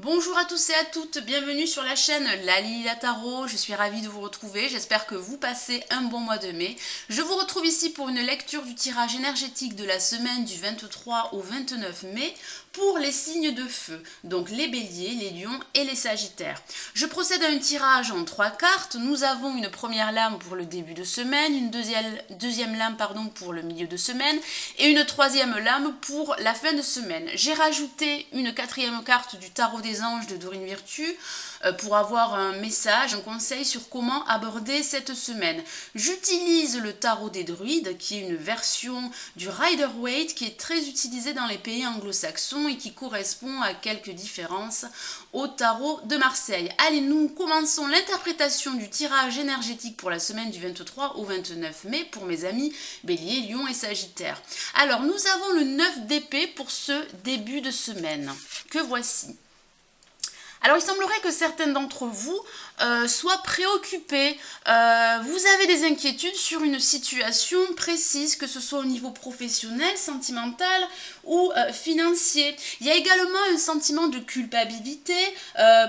Bonjour à tous et à toutes, bienvenue sur la chaîne Lali la Tarot, je suis ravie de vous retrouver, j'espère que vous passez un bon mois de mai. Je vous retrouve ici pour une lecture du tirage énergétique de la semaine du 23 au 29 mai pour les signes de feu, donc les béliers, les lions et les sagittaires. Je procède à un tirage en 3 cartes, nous avons une première lame pour le début de semaine, une deuxième lame pour le milieu de semaine et une troisième lame pour la fin de semaine. J'ai rajouté une quatrième carte du tarot des anges de Dorine Virtue pour avoir un message, un conseil sur comment aborder cette semaine. J'utilise le tarot des druides qui est une version du Rider-Waite qui est très utilisée dans les pays anglo-saxons et qui correspond à quelques différences au tarot de Marseille. Allez, nous commençons l'interprétation du tirage énergétique pour la semaine du 23 au 29 mai pour mes amis Bélier, Lion et Sagittaire. Alors, nous avons le 9 d'épée pour ce début de semaine que voici. Alors, il semblerait que certains d'entre vous soient préoccupés. Vous avez des inquiétudes sur une situation précise, que ce soit au niveau professionnel, sentimental ou financier. Il y a également un sentiment de culpabilité.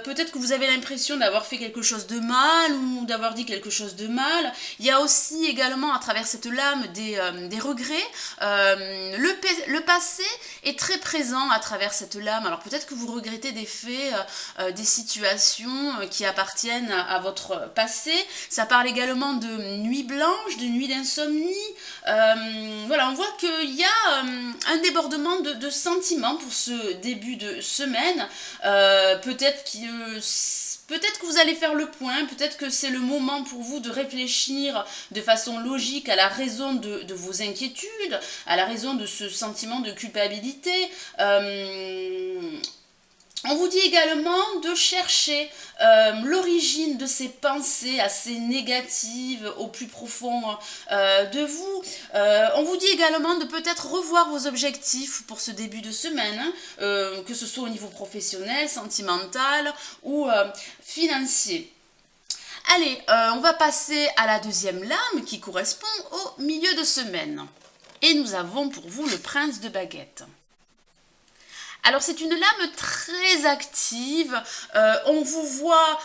Peut-être que vous avez l'impression d'avoir fait quelque chose de mal ou d'avoir dit quelque chose de mal. Il y a aussi également à travers cette lame des regrets. Le passé est très présent à travers cette lame. Alors peut-être que vous regrettez des faits, des situations qui appartiennent à votre passé. Ça parle également de nuit blanche, de nuit d'insomnie. Voilà, on voit qu'il y a un débordement de sentiments pour ce début de semaine. Peut-être que vous allez faire le point, peut-être que c'est le moment pour vous de réfléchir de façon logique à la raison de vos inquiétudes, à la raison de ce sentiment de culpabilité. On vous dit également de chercher l'origine de ces pensées assez négatives au plus profond de vous. On vous dit également de peut-être revoir vos objectifs pour ce début de semaine, que ce soit au niveau professionnel, sentimental ou financier. Allez, on va passer à la deuxième lame qui correspond au milieu de semaine. Et nous avons pour vous le prince de baguette. Alors c'est une lame très active, on vous voit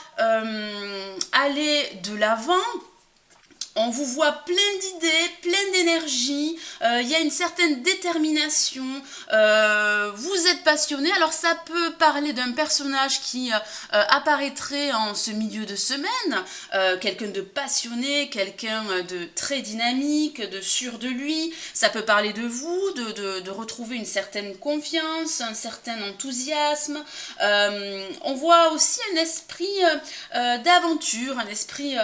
aller de l'avant. On vous voit plein d'idées, plein d'énergie, il y a une certaine détermination, vous êtes passionné. Alors ça peut parler d'un personnage qui apparaîtrait en ce milieu de semaine, quelqu'un de passionné, quelqu'un de très dynamique, de sûr de lui. Ça peut parler de vous, de retrouver une certaine confiance, un certain enthousiasme. On voit aussi un esprit d'aventure, un esprit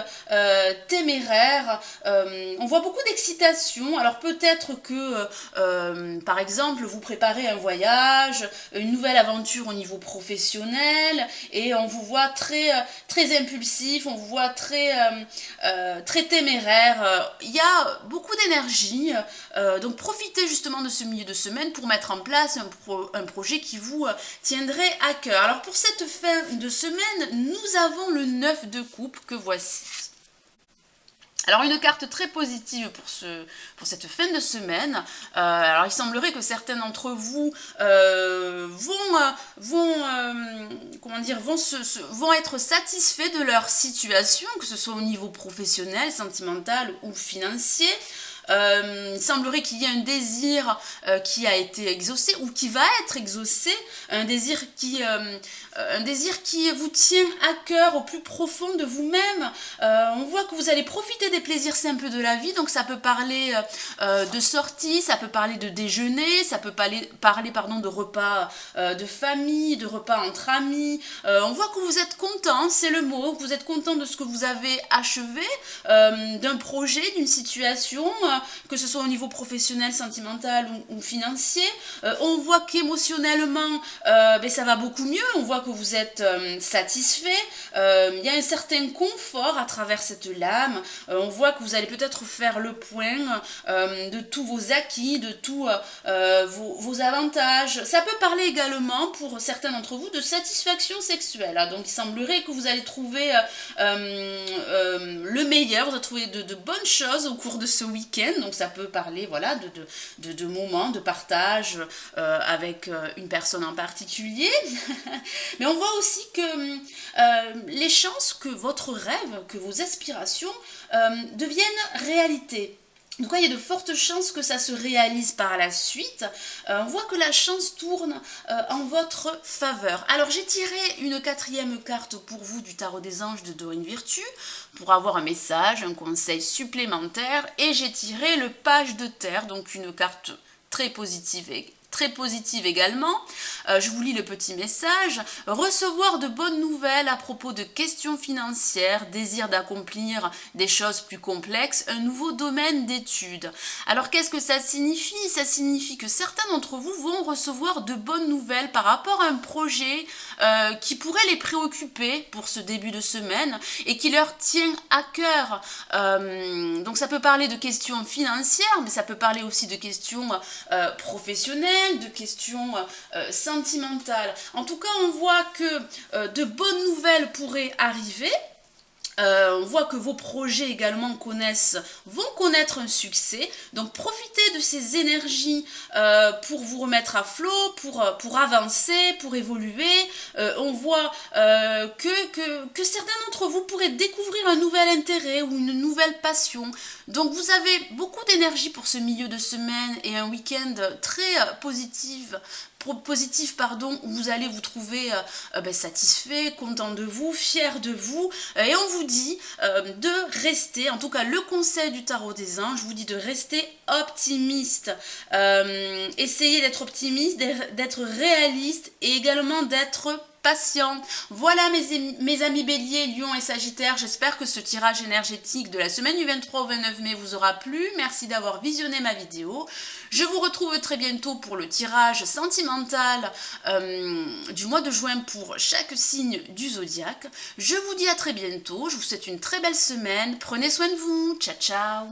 téméraire. On voit beaucoup d'excitation. Alors peut-être que par exemple vous préparez un voyage, une nouvelle aventure au niveau professionnel et on vous voit très impulsif, on vous voit très téméraire. Il y a beaucoup d'énergie, donc profitez justement de ce milieu de semaine pour mettre en place un projet qui vous tiendrait à cœur. Alors pour cette fin de semaine, nous avons le 9 de coupe que voici. Alors une carte très positive pour cette fin de semaine. Alors il semblerait que certains d'entre vous vont être satisfaits de leur situation, que ce soit au niveau professionnel, sentimental ou financier. Il semblerait qu'il y ait un désir qui a été exaucé ou qui va être exaucé, un désir qui vous tient à cœur au plus profond de vous-même. On voit que vous allez profiter des plaisirs simples de la vie, donc ça peut parler de sorties, ça peut parler de déjeuner, ça peut parler de repas de famille, de repas entre amis. On voit que vous êtes content, c'est le mot, que vous êtes content de ce que vous avez achevé, d'un projet, d'une situation, que ce soit au niveau professionnel, sentimental ou financier. On voit qu'émotionnellement, ça va beaucoup mieux, on voit que vous êtes satisfait. Il y a un certain confort à travers cette lame. On voit que vous allez peut-être faire le point de tous vos acquis, de tous vos avantages. Ça peut parler également, pour certains d'entre vous, de satisfaction sexuelle. Donc il semblerait que vous allez trouver le meilleur, vous allez trouver de bonnes choses au cours de ce week-end. week-end, donc ça peut parler voilà, de moments de partage avec une personne en particulier. Mais on voit aussi que les chances que votre rêve, que vos aspirations deviennent réalité. Donc il y a de fortes chances que ça se réalise par la suite. On voit que la chance tourne en votre faveur. Alors j'ai tiré une quatrième carte pour vous du tarot des anges de Dorine Virtue pour avoir un message, un conseil supplémentaire. Et j'ai tiré le page de terre, donc une carte très positive également. Je vous lis le petit message. Recevoir de bonnes nouvelles à propos de questions financières, désir d'accomplir des choses plus complexes, un nouveau domaine d'études. Alors qu'est-ce que ça signifie? Ça signifie que certains d'entre vous vont recevoir de bonnes nouvelles par rapport à un projet qui pourrait les préoccuper pour ce début de semaine et qui leur tient à cœur. Donc ça peut parler de questions financières, mais ça peut parler aussi de questions professionnelles, de questions sentimentales. En tout cas, on voit que de bonnes nouvelles pourraient arriver. On voit que vos projets également vont connaître un succès. Donc profitez de ces énergies pour vous remettre à flot, pour avancer, pour évoluer. On voit que certains d'entre vous pourraient découvrir un nouvel intérêt ou une nouvelle passion. Donc vous avez beaucoup d'énergie pour ce milieu de semaine et un week-end très positif, où vous allez vous trouver satisfait, content de vous, fier de vous, et on vous dit de rester, en tout cas le conseil du tarot des anges vous dit de rester optimiste. Essayez d'être optimiste, d'être réaliste et également d'être patient. Voilà mes amis béliers, lions et sagittaires, j'espère que ce tirage énergétique de la semaine du 23 au 29 mai vous aura plu. Merci d'avoir visionné ma vidéo. Je vous retrouve très bientôt pour le tirage sentimental du mois de juin pour chaque signe du zodiaque. Je vous dis à très bientôt, je vous souhaite une très belle semaine, prenez soin de vous, ciao ciao.